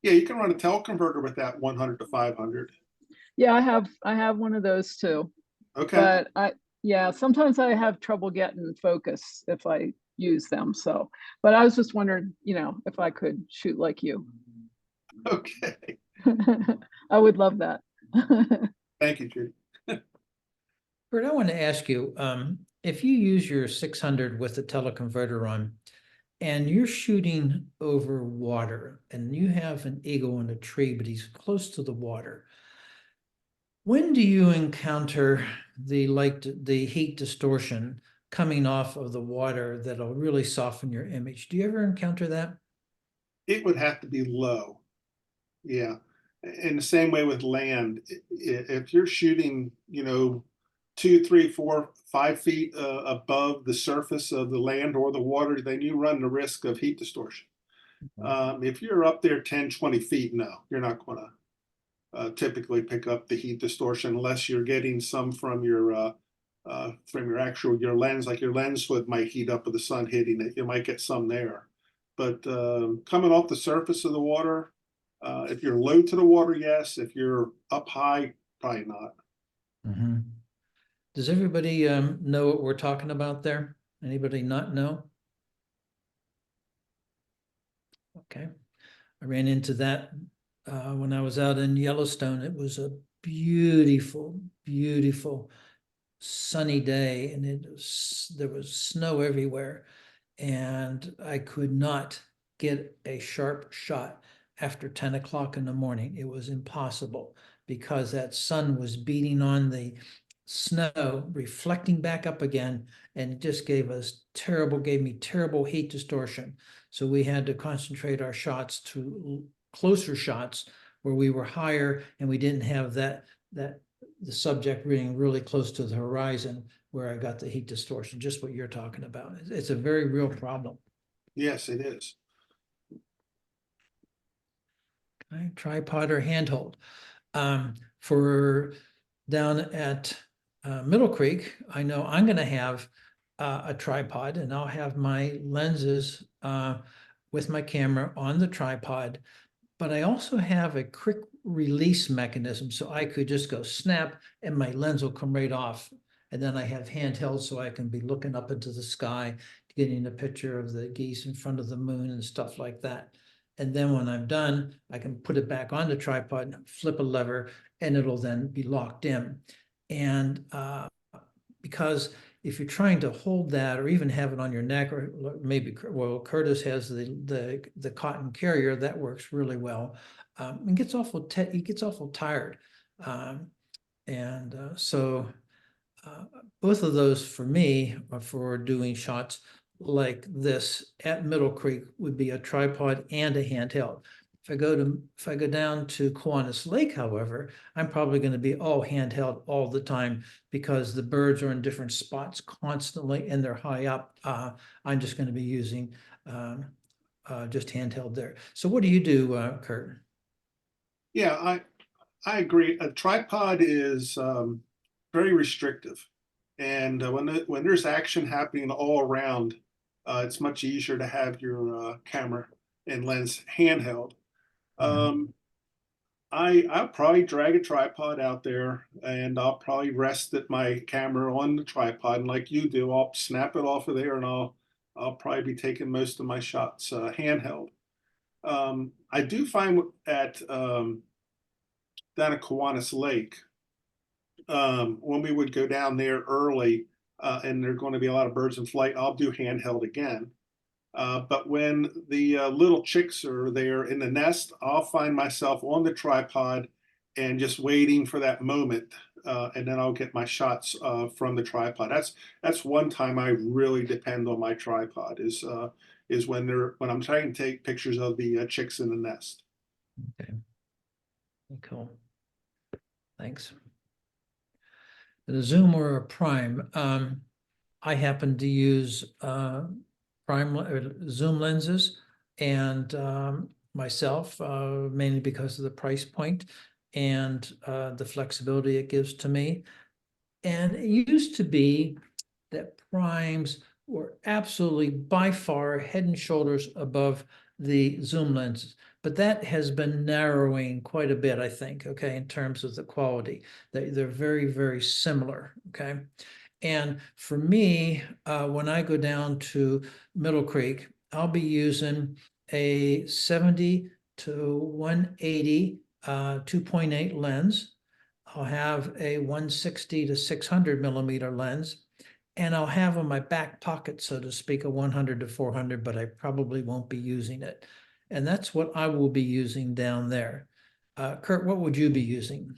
Yeah, you can run a teleconverter with that 100 to 500. yeah, I have one of those too. Okay. But yeah, sometimes I have trouble getting focus if I use them. So, but I was just wondering, you know, if I could shoot like you. Okay. I would love that. Thank you, Judy. Bert, I want to ask you, if you use your 600 with the teleconverter on, and you're shooting over water, and you have an eagle in a tree, but he's close to the water, when do you encounter the heat distortion coming off of the water that'll really soften your image? Do you ever encounter that? It would have to be low. Yeah. In the same way with land, if you're shooting, you know, 2, 3, 4, 5 feet above the surface of the land or the water, then you run the risk of heat distortion. If you're up there 10, 20 feet, no, you're not going to typically pick up the heat distortion unless you're getting some from your actual your lens, like your lens hood might heat up with the sun hitting it. You might get some there, but coming off the surface of the water, if you're low to the water, yes. If you're up high, probably not. Mm-hmm. Does everybody know what we're talking about there? Anybody not know? Okay. I ran into that when I was out in Yellowstone. It was a beautiful, beautiful sunny day, and there was snow everywhere, and I could not get a sharp shot after 10 o'clock in the morning. It was impossible because that sun was beating on the snow, reflecting back up again, and it just gave me terrible heat distortion. So we had to concentrate our shots to closer shots where we were higher and we didn't have the subject being really close to the horizon where I got the heat distortion, just what you're talking about. It's a very real problem. Yes, it is. Okay, tripod or handhold. For down at Middle Creek, I know I'm going to have a tripod, and I'll have my lenses with my camera on the tripod, but I also have a quick release mechanism, so I could just go snap and my lens will come right off. And then I have handheld so I can be looking up into the sky, getting a picture of the geese in front of the moon and stuff like that. And then when I'm done, I can put it back on the tripod, flip a lever, and it'll then be locked in. And because if you're trying to hold that or even have it on your neck, or maybe, well, Curtis has the cotton carrier that works really well. It gets he gets awful tired. So both of those for me are for doing shots like this at Middle Creek would be a tripod and a handheld. If I go down to Kiwanis Lake, however, I'm probably going to be all handheld all the time because the birds are in different spots constantly and they're high up. I'm just going to be using just handheld there. So what do you do, Kurt? Yeah, I agree. A tripod is very restrictive, and when there's action happening all around, it's much easier to have your camera and lens handheld. Um, I'll probably drag a tripod out there, and I'll probably rest my camera on the tripod, and like you do, I'll snap it off of there, and I'll probably be taking most of my shots handheld. I do find at down at Kiwanis Lake, when we would go down there early, and there are going to be a lot of birds in flight, I'll do handheld again. But when the little chicks are there in the nest, I'll find myself on the tripod and just waiting for that moment, and then I'll get my shots from the tripod. That's one time I really depend on my tripod is when I'm trying to take pictures of the chicks in the nest. Okay. Cool. Thanks. The zoom or a prime. I happen to use zoom lenses and myself, mainly because of the price point and the flexibility it gives to me. And it used to be that primes were absolutely by far head and shoulders above the zoom lenses. But that has been narrowing quite a bit, I think, okay, in terms of the quality. They're very, very similar, okay? And for me, when I go down to Middle Creek, I'll be using a 70 to 180 2.8 lens. I'll have a 160 to 600 millimeter lens, and I'll have in my back pocket, so to speak, a 100 to 400, but I probably won't be using it. And that's what I will be using down there. Kurt, what would you be using?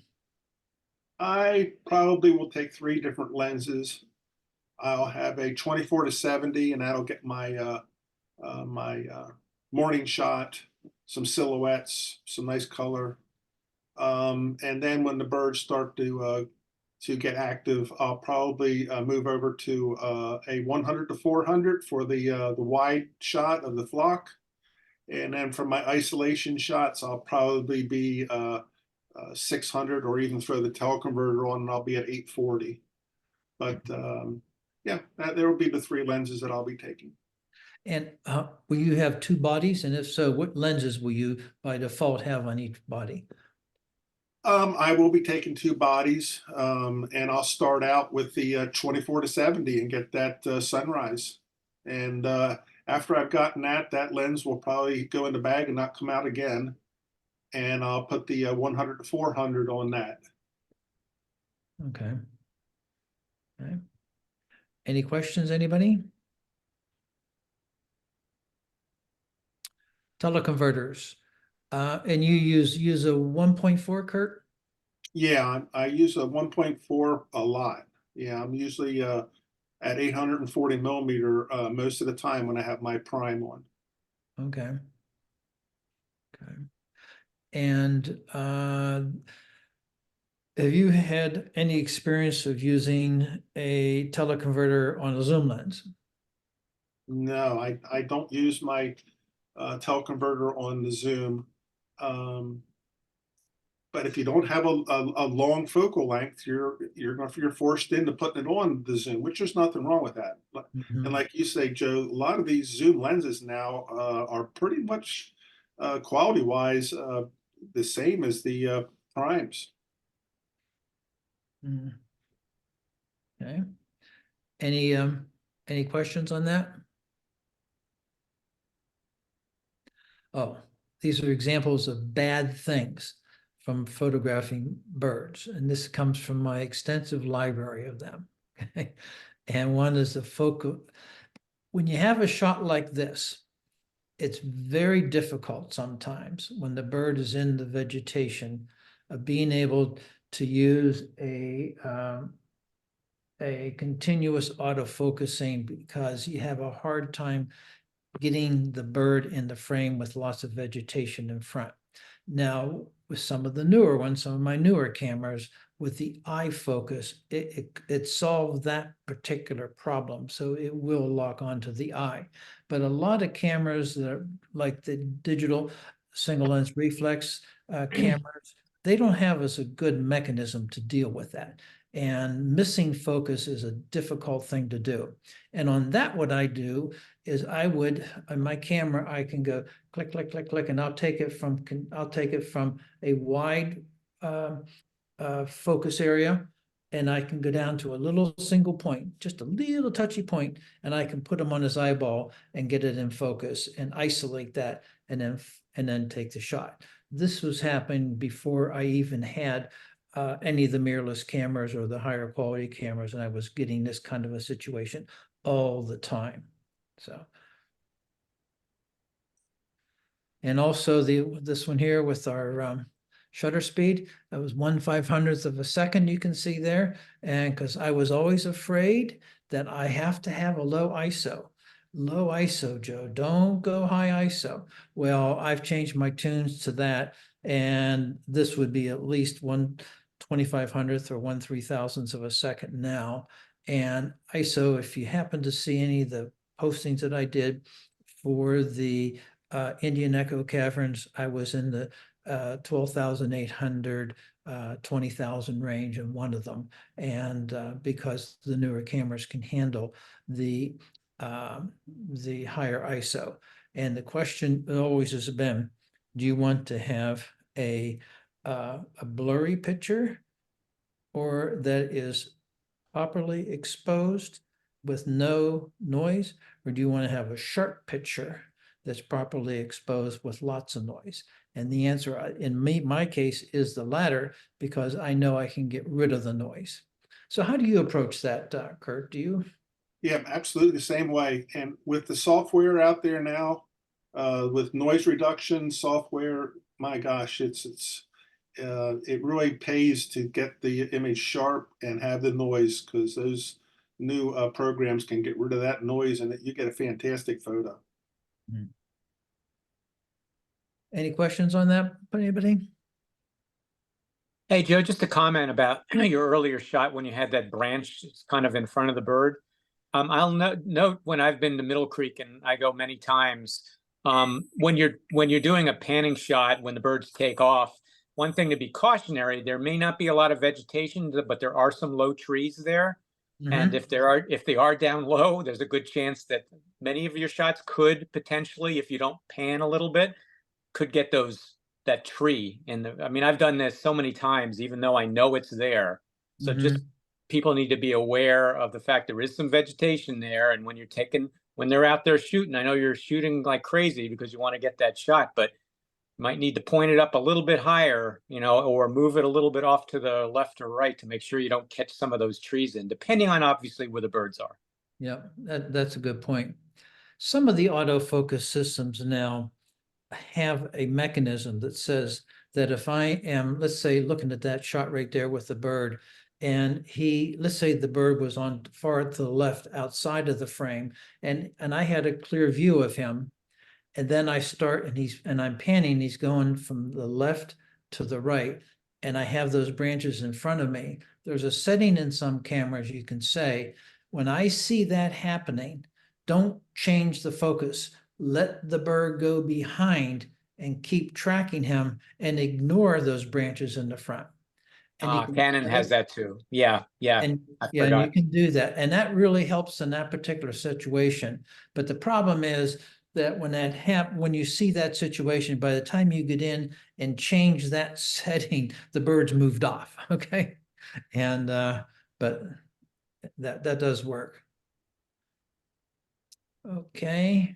I probably will take 3 different lenses. I'll have a 24 to 70, and that'll get my morning shot, some silhouettes, some nice color. And then when the birds start to get active, I'll probably move over to a 100 to 400 for the wide shot of the flock. And then for my isolation shots, I'll probably be 600 or even throw the teleconverter on and I'll be at 840. But yeah, there will be the 3 lenses that I'll be taking. And will you have 2 bodies? And if so, what lenses will you by default have on each body? I will be taking 2 bodies, and I'll start out with the 24 to 70 and get that sunrise. And after I've gotten that lens will probably go in the bag and not come out again. And I'll put the 100 to 400 on that. Okay. Okay. Any questions, anybody? Teleconverters. And you use a 1.4, Kurt? Yeah, I use a 1.4 a lot. Yeah, I'm usually at 840 millimeter most of the time when I have my prime on. Okay. Okay. And have you had any experience of using a teleconverter on a zoom lens? No, I don't use my teleconverter on the Zoom. But if you don't have a long focal length, you're forced into putting it on the Zoom, which there's nothing wrong with that. And like you say, Joe, a lot of these Zoom lenses now are pretty much quality wise the same as the primes. Okay. Any questions on that? Oh, these are examples of bad things from photographing birds. And this comes from my extensive library of them. Okay. And one is the focal. When you have a shot like this, it's very difficult sometimes when the bird is in the vegetation of being able to use a continuous autofocusing because you have a hard time getting the bird in the frame with lots of vegetation in front. Now, with some of the newer ones, some of my newer cameras, with the eye focus, it solved that particular problem. So it will lock onto the eye. But a lot of cameras that are like the digital single lens reflex cameras, they don't have as a good mechanism to deal with that. And missing focus is a difficult thing to do. And on that, what I do is I would, on my camera, I can go click, click, click, click, and I'll take it from a wide focus area, and I can go down to a little single point, just a little touchy point, and I can put him on his eyeball and get it in focus and isolate that, and then take the shot. This was happening before I even had any of the mirrorless cameras or the higher quality cameras, and I was getting this kind of a situation all the time. So, and also this one here with our shutter speed, that was 1/500th of a second, you can see there. And because I was always afraid that I have to have a low ISO. Low ISO, Joe, don't go high ISO. Well, I've changed my tunes to that, and this would be at least 1/2500th or 1/3000th of a second now. And ISO, if you happen to see any of the postings that I did for the Indian Echo Caverns, I was in the 12,800, 20,000 range in one of them. And because the newer cameras can handle the higher ISO. And the question always has been, do you want to have a blurry picture, or that is properly exposed with no noise, or do you want to have a sharp picture that's properly exposed with lots of noise? And the answer in my case is the latter, because I know I can get rid of the noise. So how do you approach that, Kurt? Do you? Yeah, absolutely the same way. And with the software out there now, with noise reduction software, my gosh, it really pays to get the image sharp and have the noise, because those new programs can get rid of that noise, and you get a fantastic photo. Any questions on that, anybody? Hey, Joe, just a comment about your earlier shot when you had that branch kind of in front of the bird. I'll note when I've been to Middle Creek, and I go many times, when you're doing a panning shot, when the birds take off, one thing to be cautionary, there may not be a lot of vegetation, but there are some low trees there. And if they are down low, there's a good chance that many of your shots could potentially, if you don't pan a little bit, could get that tree in the. I mean, I've done this so many times, even though I know it's there. So just people need to be aware of the fact there is some vegetation there, and when they're out there shooting, I know you're shooting like crazy because you want to get that shot, but you might need to point it up a little bit higher, or move it a little bit off to the left or right to make sure you don't catch some of those trees in, depending on obviously where the birds are. Yeah, that's a good point. Some of the autofocus systems now have a mechanism that says that if I am, let's say, looking at that shot right there with the bird, and let's say the bird was on far to the left outside of the frame, and I had a clear view of him, and then I start and I'm panning, he's going from the left to the right, and I have those branches in front of me. There's a setting in some cameras you can say, when I see that happening, don't change the focus. Let the bird go behind and keep tracking him and ignore those branches in the front. And Canon has that too. Yeah. And you can do that. And that really helps in that particular situation. But the problem is that when you see that situation, by the time you get in and change that setting, the bird's moved off. Okay. And but that does work. Okay.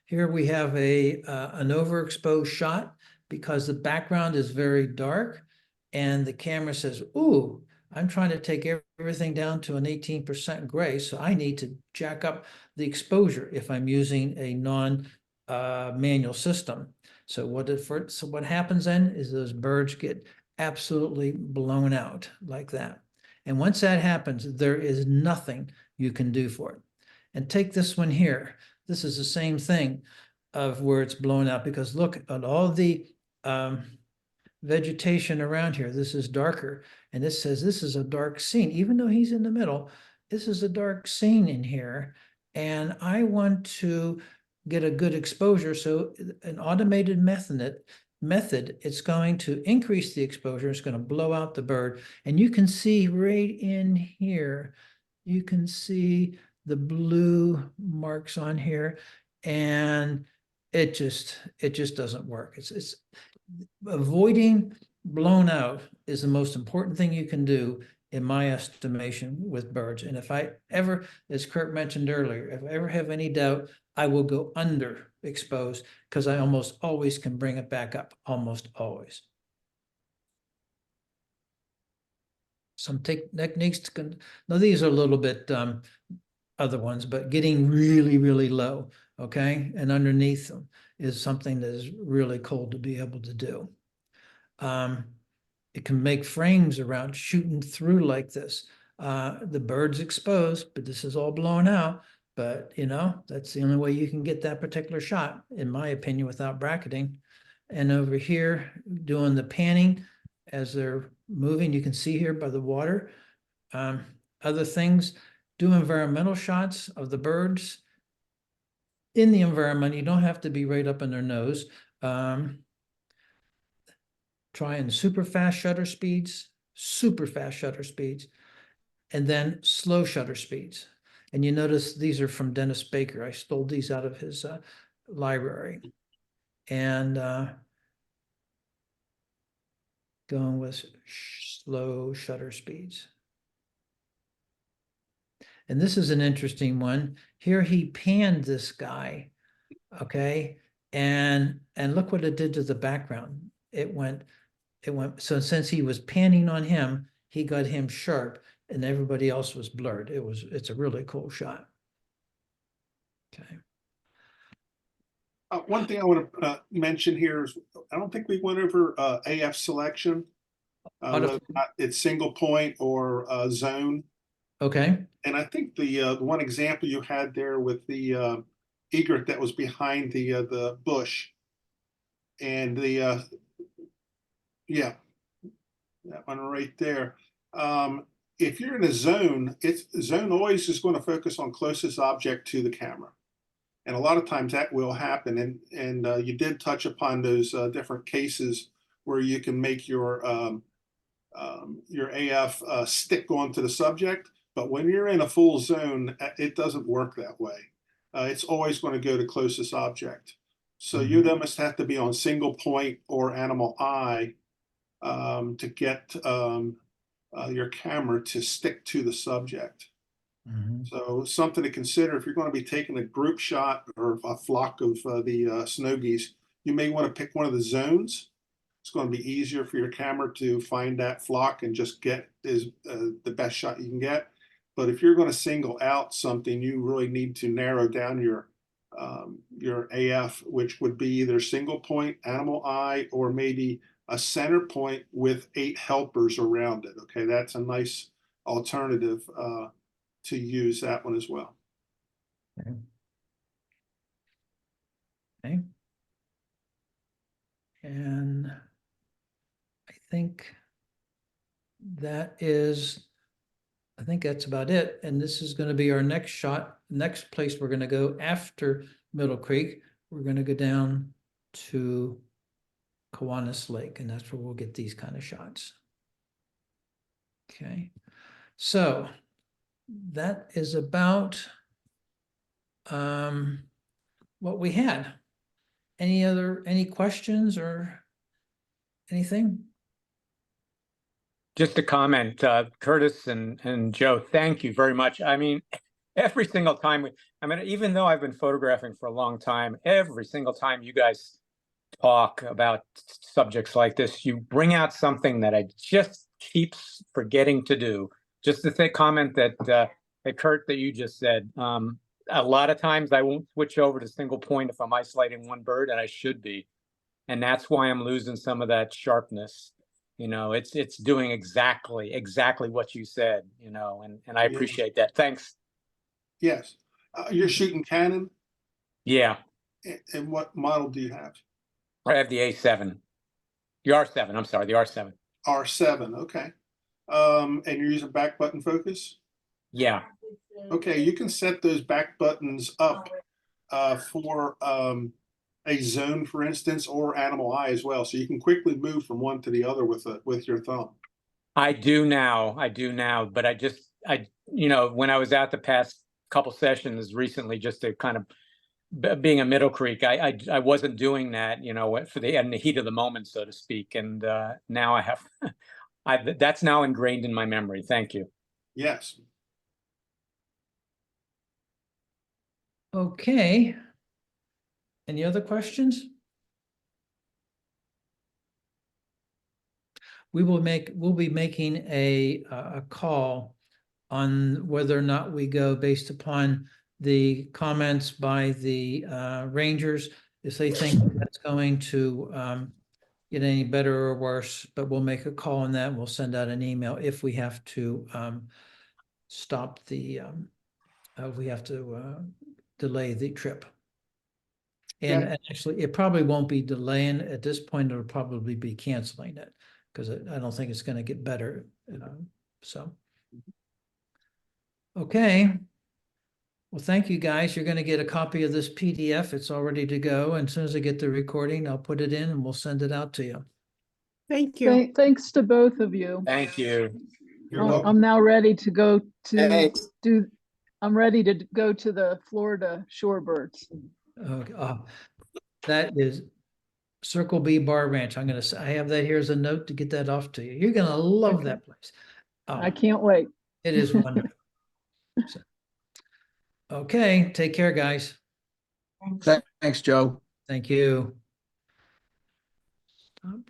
Here we have an overexposed shot because the background is very dark, and the camera says, ooh, I'm trying to take everything down to an 18% gray, so I need to jack up the exposure if I'm using a non-manual system. So what happens then is those birds get absolutely blown out like that. And once that happens, there is nothing you can do for it. And take this one here. This is the same thing of where it's blown out, because look at all the vegetation around here. This is darker, and it says this is a dark scene. Even though he's in the middle, this is a dark scene in here, and I want to get a good exposure. So an automated method, it's going to increase the exposure. It's going to blow out the bird, and you can see right in here, you can see the blue marks on here, and it just doesn't work. It's avoiding blown out is the most important thing you can do, in my estimation, with birds. And if I ever, as Kurt mentioned earlier, if I ever have any doubt, I will go underexposed, because I almost always can bring it back up, almost always. Some techniques now these are a little bit other ones, but getting really, really low, okay? And underneath them is something that is really cool to be able to do. It can make frames around shooting through like this. The bird's exposed, but this is all blown out. But, you know, that's the only way you can get that particular shot, in my opinion, without bracketing. And over here, doing the panning as they're moving, you can see here by the water. Other things, do environmental shots of the birds in the environment. You don't have to be right up in their nose. Trying super fast shutter speeds, and then slow shutter speeds. And you notice these are from Dennis Baker. I stole these out of his library. And going with slow shutter speeds. And this is an interesting one. Here he panned this guy, okay? And look what it did to the background. It went, so since he was panning on him, he got him sharp, and everybody else was blurred. It's a really cool shot. Okay. One thing I want to mention here is I don't think we went over AF selection. Whether or not it's single point or zone. Okay. And I think the one example you had there with the egret that was behind the bush, and the yeah, that one right there. If you're in a zone, zone always is going to focus on closest object to the camera. And a lot of times that will happen. And you did touch upon those different cases where you can make your AF stick onto the subject. But when you're in a full zone, it doesn't work that way. It's always going to go to closest object. So you'd almost have to be on single point or animal eye to get your camera to stick to the subject. So something to consider if you're going to be taking a group shot or a flock of the snow geese, you may want to pick one of the zones. It's going to be easier for your camera to find that flock and just get the best shot you can get. But if you're going to single out something, you really need to narrow down your AF, which would be either single point, animal eye, or maybe a center point with 8 helpers around it. Okay, that's a nice alternative to use that one as well. Okay. And I think that's about it. And this is going to be our next shot. Next place we're going to go after Middle Creek. We're going to go down to Kiwanis Lake, and that's where we'll get these kind of shots. Okay. So that is about what we had. Any questions or anything? Just a comment, Curtis and Joe, thank you very much. I mean, every single time even though I've been photographing for a long time, every single time you guys talk about subjects like this, you bring out something that I just keep forgetting to do. Just to comment that, Kurt, that you just said, a lot of times I won't switch over to single point if I'm isolating one bird, and I should be. And that's why I'm losing some of that sharpness. You know, it's doing exactly what you said, you know, and I appreciate that. Thanks. Yes. You're shooting Canon, Yeah, and what model do you have? I have the A7. The R7, I'm sorry, the R7. R7, okay. And you're using back button focus? Yeah, Okay, you can set those back buttons up for a zone, for instance, or animal eye as well. So you can quickly move from one to the other with your thumb. I do now, but when I was out the past couple sessions recently, just to kind of being a Middle Creek, I wasn't doing that, for in the heat of the moment, so to speak. And now I have, that's now ingrained in my memory. Thank you. Yes. Okay. Any other questions? We'll be making a call on whether or not we go based upon the comments by the rangers, if they think that's going to get any better or worse, but we'll make a call on that. We'll send out an email if we have to stop the, we have to delay the trip. And Okay. actually, it probably won't be delaying at this point. It'll probably be canceling it because I don't think it's going to get better. So, okay. Well, thank you, guys. You're going to get a copy of this PDF. It's all ready to go. And as soon as I get the recording, I'll put it in and we'll send it out to you. Thank you. Thanks to both of you. Thank you. You're welcome. I'm now ready to go to Thanks. I'm ready to go to the Florida shorebirds. Okay. That is Circle B Bar Ranch. I'm going to, I have that here as a note to get that off to you. You're going to love that place. I can't wait. It is wonderful. So, okay. Take care, guys. Thanks, Joe. Thank you. Stop.